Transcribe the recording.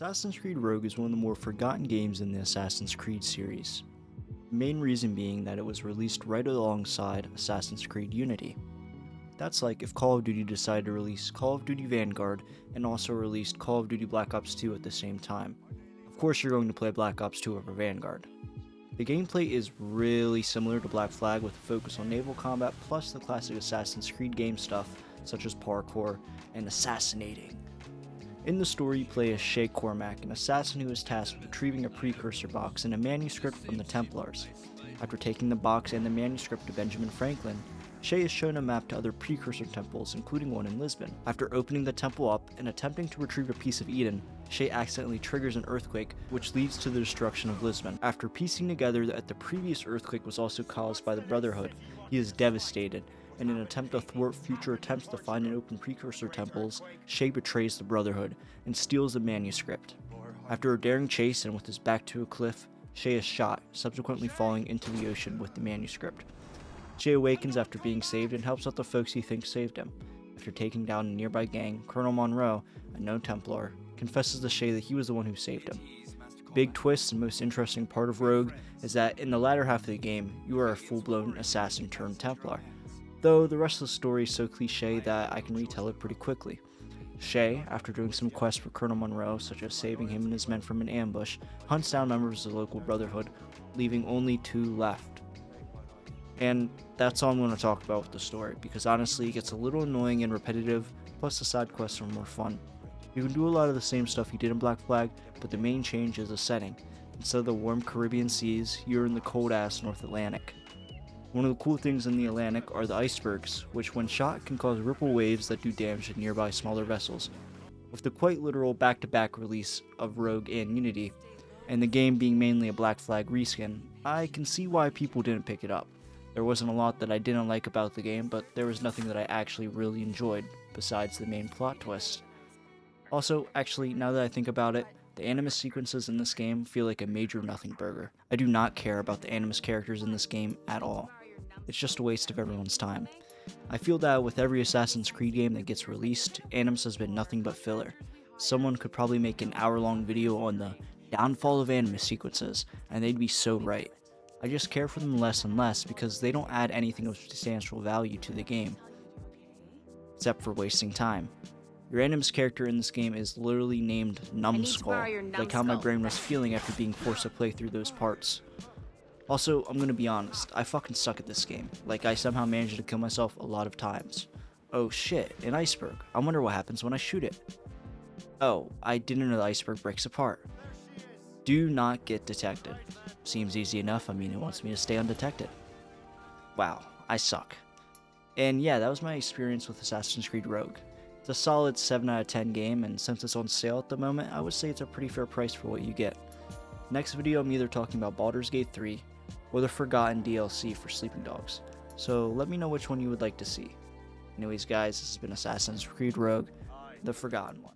Assassin's Creed Rogue is one of the more forgotten games in the Assassin's Creed series. The main reason being that it was released right alongside Assassin's Creed Unity. That's like if Call of Duty decided to release Call of Duty Vanguard and also released Call of Duty Black Ops 2 at the same time. Of course you're going to play Black Ops 2 over Vanguard. The gameplay is really similar to Black Flag with a focus on naval combat plus the classic Assassin's Creed game stuff such as parkour and assassinating. In the story, you play as Shay Cormac, an assassin who is tasked with retrieving a precursor box and a manuscript from the Templars. After taking the box and the manuscript to Benjamin Franklin, Shay is shown a map to other precursor temples, including one in Lisbon. After opening the temple up and attempting to retrieve a piece of Eden, Shay accidentally triggers an earthquake, which leads to the destruction of Lisbon. After piecing together that the previous earthquake was also caused by the Brotherhood, he is devastated. In an attempt to thwart future attempts to find and open precursor temples, Shay betrays the Brotherhood and steals the manuscript. After a daring chase and with his back to a cliff, Shay is shot, subsequently falling into the ocean with the manuscript. Shay awakens after being saved and helps out the folks he thinks saved him. After taking down a nearby gang, Colonel Monroe, a known Templar, confesses to Shay that he was the one who saved him. The big twist and most interesting part of Rogue is that in the latter half of the game, you are a full-blown assassin turned Templar. Though the rest of the story is so cliche that I can retell it pretty quickly. Shay, after doing some quests for Colonel Monroe, such as saving him and his men from an ambush, hunts down members of the local Brotherhood, leaving only 2 left. And that's all I'm going to talk about with the story, because honestly it gets a little annoying and repetitive, plus the side quests are more fun. You can do a lot of the same stuff you did in Black Flag, but the main change is the setting. Instead of the warm Caribbean seas, you're in the cold-ass North Atlantic. One of the cool things in the Atlantic are the icebergs, which when shot can cause ripple waves that do damage to nearby smaller vessels. With the quite literal back-to-back release of Rogue and Unity, and the game being mainly a Black Flag reskin, I can see why people didn't pick it up. There wasn't a lot that I didn't like about the game, but there was nothing that I actually really enjoyed, besides the main plot twist. Also, actually, now that I think about it, the Animus sequences in this game feel like a major nothing burger. I do not care about the Animus characters in this game at all. It's just a waste of everyone's time. I feel that with every Assassin's Creed game that gets released, Animus has been nothing but filler. Someone could probably make an hour-long video on the downfall of Animus sequences, and they'd be so right. I just care for them less and less because they don't add anything of substantial value to the game, except for wasting time. Your Animus character in this game is literally named Numbskull, like how my brain was feeling after being forced to play through those parts. Also, I'm gonna be honest, I fucking suck at this game. Like, I somehow managed to kill myself a lot of times. Oh shit, an iceberg. I wonder what happens when I shoot it. Oh, I didn't know the iceberg breaks apart. Do not get detected. Seems easy enough, I mean, it wants me to stay undetected. Wow, I suck. And yeah, that was my experience with Assassin's Creed Rogue. It's a solid 7 out of 10 game, and since it's on sale at the moment, I would say it's a pretty fair price for what you get. Next video, I'm either talking about Baldur's Gate 3, or the Forgotten DLC for Sleeping Dogs. So let me know which one you would like to see. Anyways guys, this has been Assassin's Creed Rogue, the Forgotten one.